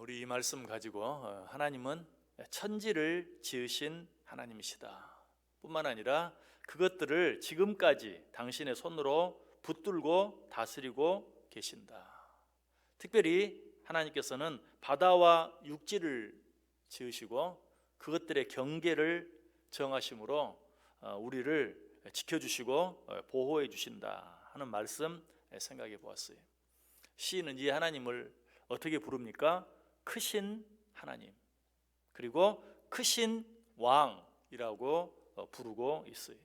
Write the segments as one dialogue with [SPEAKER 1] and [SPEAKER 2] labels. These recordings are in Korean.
[SPEAKER 1] 우리 이 말씀 가지고 하나님은 천지를 지으신 하나님이시다 뿐만 아니라 그것들을 지금까지 당신의 손으로 붙들고 다스리고 계신다. 특별히 하나님께서는 바다와 육지를 지으시고 그것들의 경계를 정하심으로 우리를 지켜주시고 보호해 주신다 하는 말씀 생각해 보았어요. 시인은 이 하나님을 어떻게 부릅니까? 크신 하나님, 그리고 크신 왕이라고 부르고 있어요.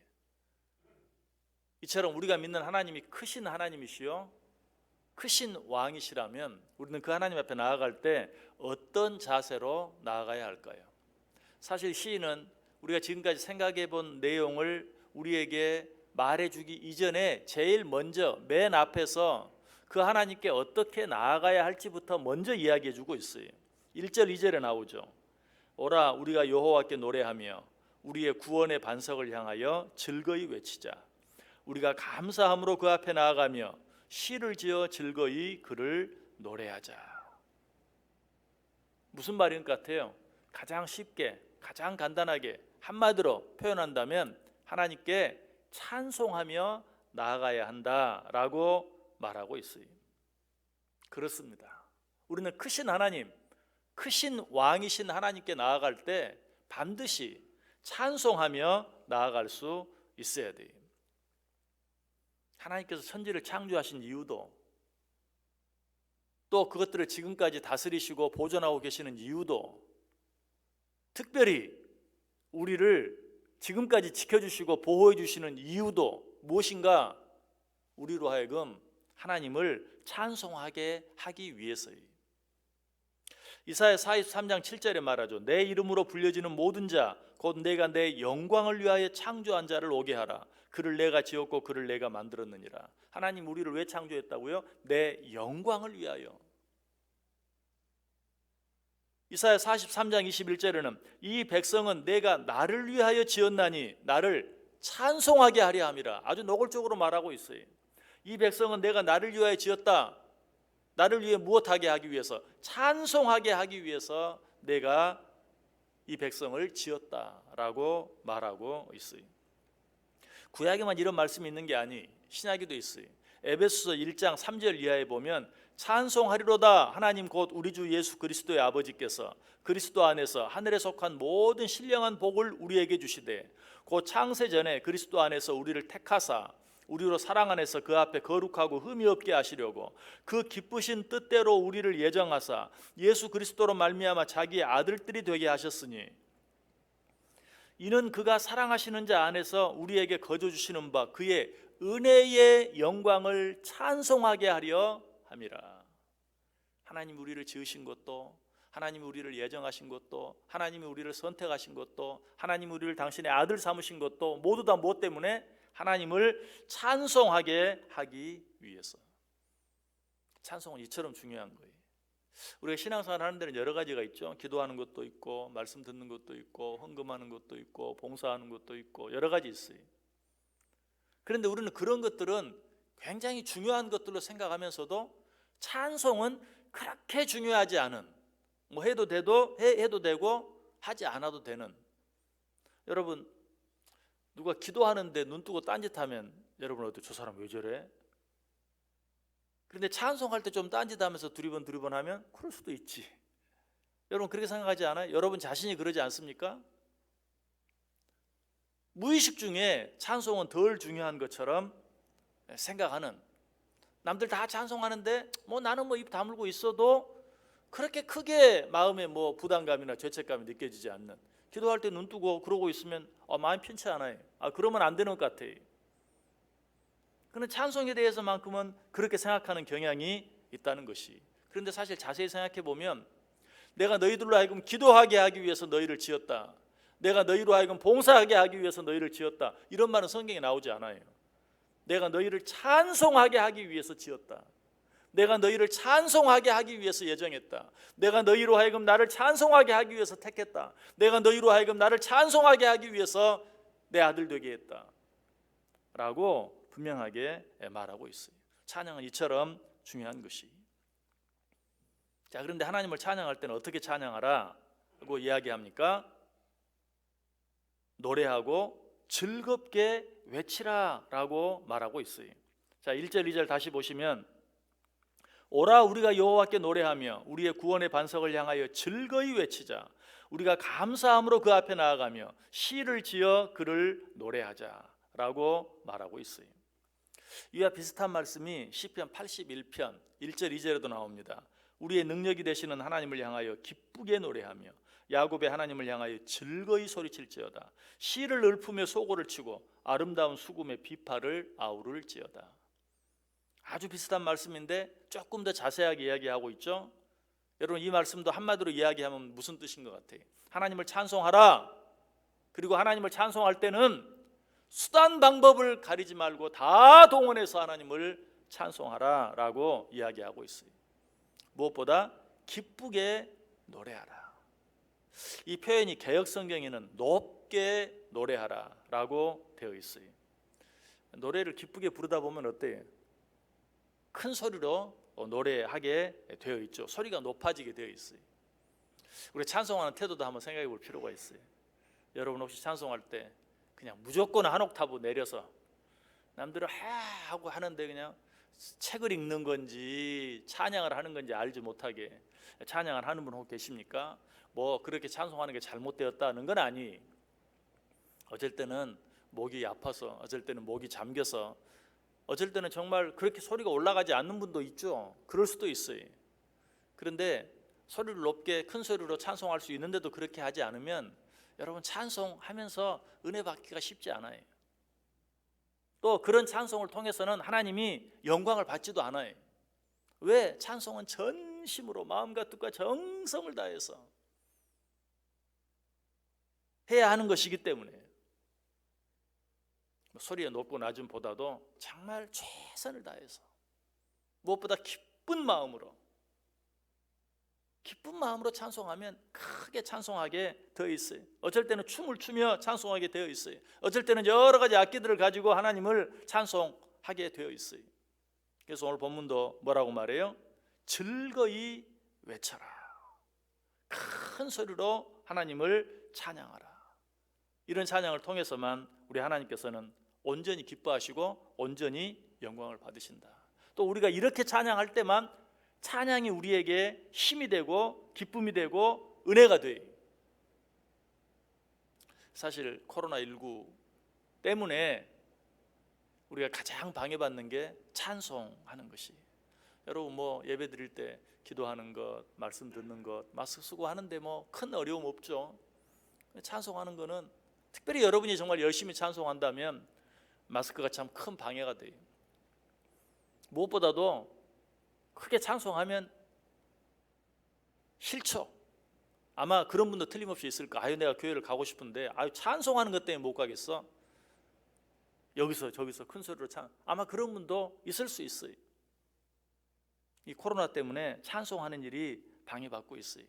[SPEAKER 1] 이처럼 우리가 믿는 하나님이 크신 하나님이시요 크신 왕이시라면 우리는 그 하나님 앞에 나아갈 때 어떤 자세로 나아가야 할까요? 사실 시인은 우리가 지금까지 생각해 본 내용을 우리에게 말해주기 이전에 제일 먼저 맨 앞에서 그 하나님께 어떻게 나아가야 할지부터 먼저 이야기해 주고 있어요. 1절 2절에 나오죠. 오라 우리가 여호와께 노래하며 우리의 구원의 반석을 향하여 즐거이 외치자. 우리가 감사함으로 그 앞에 나아가며 시를 지어 즐거이 그를 노래하자. 무슨 말인 것 같아요? 가장 쉽게 가장 간단하게 한마디로 표현한다면 하나님께 찬송하며 나아가야 한다라고 말하고 있어요. 그렇습니다. 우리는 크신 하나님, 크신 왕이신 하나님께 나아갈 때 반드시 찬송하며 나아갈 수 있어야 돼요. 하나님께서 천지를 창조하신 이유도, 또 그것들을 지금까지 다스리시고 보존하고 계시는 이유도, 특별히 우리를 지금까지 지켜주시고 보호해 주시는 이유도 무엇인가? 우리로 하여금 하나님을 찬송하게 하기 위해서예요. 이사야 43장 7절에 말하죠. 내 이름으로 불려지는 모든 자 곧 내가 내 영광을 위하여 창조한 자를 오게 하라. 그를 내가 지었고 그를 내가 만들었느니라. 하나님 우리를 왜 창조했다고요? 내 영광을 위하여. 이사야 43장 21절에는 이 백성은 내가 나를 위하여 지었나니 나를 찬송하게 하려 함이라. 아주 노골적으로 말하고 있어요. 이 백성은 내가 나를 위하여 지었다. 나를 위해 무엇하게 하기 위해서? 찬송하게 하기 위해서 내가 이 백성을 지었다라고 말하고 있어요. 구약에만 이런 말씀이 있는 게 아니 신약에도 있어요. 에베소서 1장 3절 이하에 보면 찬송하리로다 하나님 곧 우리 주 예수 그리스도의 아버지께서 그리스도 안에서 하늘에 속한 모든 신령한 복을 우리에게 주시되 곧 창세 전에 그리스도 안에서 우리를 택하사 우리로 사랑 안에서 그 앞에 거룩하고 흠이 없게 하시려고 그 기쁘신 뜻대로 우리를 예정하사 예수 그리스도로 말미암아 자기의 아들들이 되게 하셨으니 이는 그가 사랑하시는 자 안에서 우리에게 거저 주시는 바 그의 은혜의 영광을 찬송하게 하려 함이라. 하나님 우리를 지으신 것도, 하나님 우리를 예정하신 것도, 하나님이 우리를 선택하신 것도, 하나님 우리를 당신의 아들 삼으신 것도 모두 다 무엇 때문에? 하나님을 찬송하게 하기 위해서. 찬송은 이처럼 중요한 거예요. 우리가 신앙생활 하는 데는 여러 가지가 있죠. 기도하는 것도 있고 말씀 듣는 것도 있고 헌금하는 것도 있고 봉사하는 것도 있고 여러 가지 있어요. 그런데 우리는 그런 것들은 굉장히 중요한 것들로 생각하면서도 찬송은 그렇게 중요하지 않은, 뭐 해도 되고 하지 않아도 되는. 여러분 누가 기도하는데 눈 뜨고 딴짓하면 여러분 어때? 저 사람 왜 저래? 그런데 찬송할 때 좀 딴짓하면서 두리번 하면 그럴 수도 있지. 여러분 그렇게 생각하지 않아요? 여러분 자신이 그러지 않습니까? 무의식 중에 찬송은 덜 중요한 것처럼 생각하는, 남들 다 찬송하는데 뭐 나는 뭐 입 다물고 있어도 그렇게 크게 마음에 뭐 부담감이나 죄책감이 느껴지지 않는, 기도할 때 눈 뜨고 그러고 있으면 마음이 편치 않아요. 그러면 안 되는 것 같아요. 그런데 찬송에 대해서만큼은 그렇게 생각하는 경향이 있다는 것이. 그런데 사실 자세히 생각해 보면 내가 너희들로 하여금 기도하게 하기 위해서 너희를 지었다, 내가 너희로 하여금 봉사하게 하기 위해서 너희를 지었다, 이런 말은 성경에 나오지 않아요. 내가 너희를 찬송하게 하기 위해서 지었다, 내가 너희를 찬송하게 하기 위해서 예정했다, 내가 너희로 하여금 나를 찬송하게 하기 위해서 택했다, 내가 너희로 하여금 나를 찬송하게 하기 위해서 내 아들 되게 했다 라고 분명하게 말하고 있어요. 찬양은 이처럼 중요한 것이. 자, 그런데 하나님을 찬양할 때는 어떻게 찬양하라고 이야기합니까? 노래하고 즐겁게 외치라라고 말하고 있어요. 자, 1절 2절 다시 보시면 오라 우리가 여호와께 노래하며 우리의 구원의 반석을 향하여 즐거이 외치자. 우리가 감사함으로 그 앞에 나아가며 시를 지어 그를 노래하자라고 말하고 있어요. 이와 비슷한 말씀이 시편 81편 1절 2절에도 나옵니다. 우리의 능력이 되시는 하나님을 향하여 기쁘게 노래하며 야곱의 하나님을 향하여 즐거이 소리칠지어다. 시를 읊으며 소고를 치고 아름다운 수금의 비파를 아우를지어다. 아주 비슷한 말씀인데 조금 더 자세하게 이야기하고 있죠. 여러분, 이 말씀도 한마디로 이야기하면 무슨 뜻인 것 같아요? 하나님을 찬송하라. 그리고 하나님을 찬송할 때는 수단 방법을 가리지 말고 다 동원해서 하나님을 찬송하라 라고 이야기하고 있어요. 무엇보다 기쁘게 노래하라. 이 표현이 개역성경에는 높게 노래하라 라고 되어 있어요. 노래를 기쁘게 부르다 보면 어때요? 큰 소리로 노래하게 되어 있죠. 소리가 높아지게 되어 있어요. 우리 찬송하는 태도도 한번 생각해 볼 필요가 있어요. 여러분 혹시 찬송할 때 그냥 무조건 한 옥타브 내려서 남들은 하고 하는데 그냥 책을 읽는 건지 찬양을 하는 건지 알지 못하게 찬양을 하는 분 혹 계십니까? 뭐 그렇게 찬송하는 게 잘못되었다는 건 아니. 어쩔 때는 목이 아파서, 어쩔 때는 목이 잠겨서, 어쩔 때는 정말 그렇게 소리가 올라가지 않는 분도 있죠. 그럴 수도 있어요. 그런데 소리를 높게 큰 소리로 찬송할 수 있는데도 그렇게 하지 않으면 여러분 찬송하면서 은혜 받기가 쉽지 않아요. 또 그런 찬송을 통해서는 하나님이 영광을 받지도 않아요. 왜? 찬송은 전심으로 마음과 뜻과 정성을 다해서 해야 하는 것이기 때문에 소리가 높고 낮음보다도 정말 최선을 다해서 무엇보다 기쁜 마음으로 찬송하면 크게 찬송하게 되어 있어요. 어쩔 때는 춤을 추며 찬송하게 되어 있어요. 어쩔 때는 여러 가지 악기들을 가지고 하나님을 찬송하게 되어 있어요. 그래서 오늘 본문도 뭐라고 말해요? 즐거이 외쳐라. 큰 소리로 하나님을 찬양하라. 이런 찬양을 통해서만 우리 하나님께서는 온전히 기뻐하시고 온전히 영광을 받으신다. 또 우리가 이렇게 찬양할 때만 찬양이 우리에게 힘이 되고 기쁨이 되고 은혜가 돼요. 사실 코로나19 때문에 우리가 가장 방해받는 게 찬송하는 것이. 여러분 뭐 예배 드릴 때 기도하는 것, 말씀 듣는 것, 마스크 쓰고 하는데 뭐 큰 어려움 없죠. 찬송하는 거는 특별히 여러분이 정말 열심히 찬송한다면 마스크가 참 큰 방해가 돼요. 무엇보다도 크게 찬송하면 싫죠. 아마 그런 분도 틀림없이 있을 거야. 아유 내가 교회를 가고 싶은데 아유 찬송하는 것 때문에 못 가겠어. 여기서 저기서 큰 소리로 아마 그런 분도 있을 수 있어요. 이 코로나 때문에 찬송하는 일이 방해받고 있어요.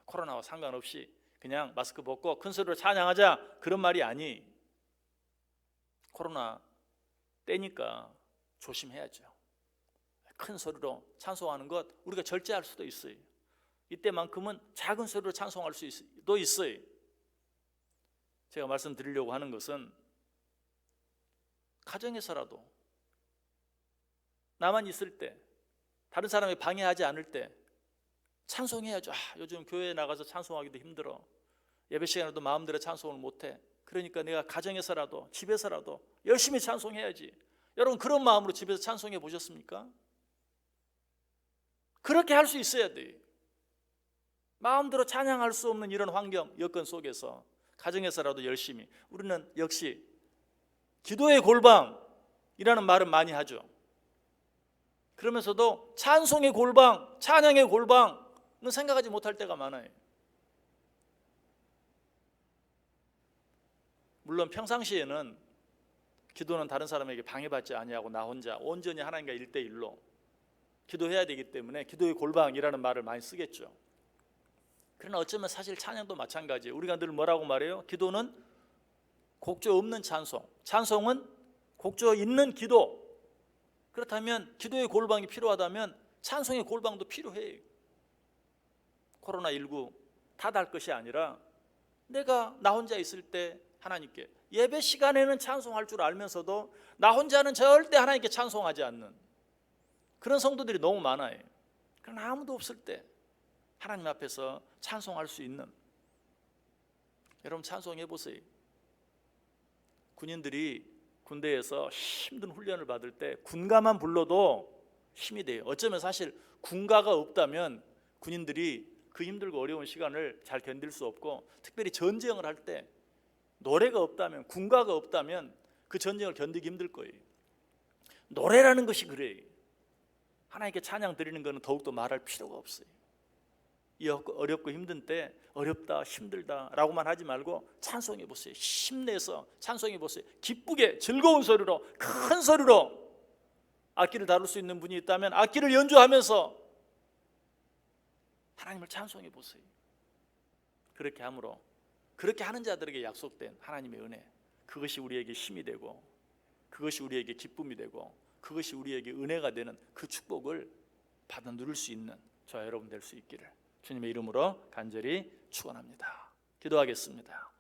[SPEAKER 1] 코로나와 상관없이 그냥 마스크 벗고 큰 소리로 찬양하자 그런 말이 아니. 코로나 때니까 조심해야죠. 큰 소리로 찬송하는 것 우리가 절제할 수도 있어요. 이때만큼은 작은 소리로 찬송할 수도 있어요. 제가 말씀드리려고 하는 것은 가정에서라도 나만 있을 때 다른 사람이 방해하지 않을 때 찬송해야죠. 요즘 교회에 나가서 찬송하기도 힘들어. 예배 시간에도 마음대로 찬송을 못해. 그러니까 내가 가정에서라도 집에서라도 열심히 찬송해야지. 여러분 그런 마음으로 집에서 찬송해 보셨습니까? 그렇게 할 수 있어야 돼. 마음대로 찬양할 수 없는 이런 환경, 여건 속에서 가정에서라도 열심히. 우리는 역시 기도의 골방이라는 말은 많이 하죠. 그러면서도 찬송의 골방, 찬양의 골방은 생각하지 못할 때가 많아요. 물론 평상시에는 기도는 다른 사람에게 방해받지 아니하고 나 혼자 온전히 하나님과 1대1로 기도해야 되기 때문에 기도의 골방이라는 말을 많이 쓰겠죠. 그러나 어쩌면 사실 찬양도 마찬가지예요. 우리가 늘 뭐라고 말해요? 기도는 곡조 없는 찬송, 찬송은 곡조 있는 기도. 그렇다면 기도의 골방이 필요하다면 찬송의 골방도 필요해요. 코로나19 탓할 것이 아니라 내가 나 혼자 있을 때 하나님께 예배 시간에는 찬송할 줄 알면서도 나 혼자는 절대 하나님께 찬송하지 않는 그런 성도들이 너무 많아요. 그러나 아무도 없을 때 하나님 앞에서 찬송할 수 있는, 여러분 찬송해 보세요. 군인들이 군대에서 힘든 훈련을 받을 때 군가만 불러도 힘이 돼요. 어쩌면 사실 군가가 없다면 군인들이 그 힘들고 어려운 시간을 잘 견딜 수 없고, 특별히 전쟁을 할 때 노래가 없다면, 군가가 없다면 그 전쟁을 견디기 힘들 거예요. 노래라는 것이 그래요. 하나님께 찬양 드리는 것은 더욱더 말할 필요가 없어요. 이 어렵고 힘든 때 어렵다 힘들다 라고만 하지 말고 찬송해 보세요. 힘내서 찬송해 보세요. 기쁘게 즐거운 소리로, 큰 소리로. 악기를 다룰 수 있는 분이 있다면 악기를 연주하면서 하나님을 찬송해 보세요. 그렇게 함으로, 그렇게 하는 자들에게 약속된 하나님의 은혜, 그것이 우리에게 힘이 되고, 그것이 우리에게 기쁨이 되고, 그것이 우리에게 은혜가 되는 그 축복을 받아 누릴 수 있는 저와 여러분 될 수 있기를 주님의 이름으로 간절히 축원합니다. 기도하겠습니다.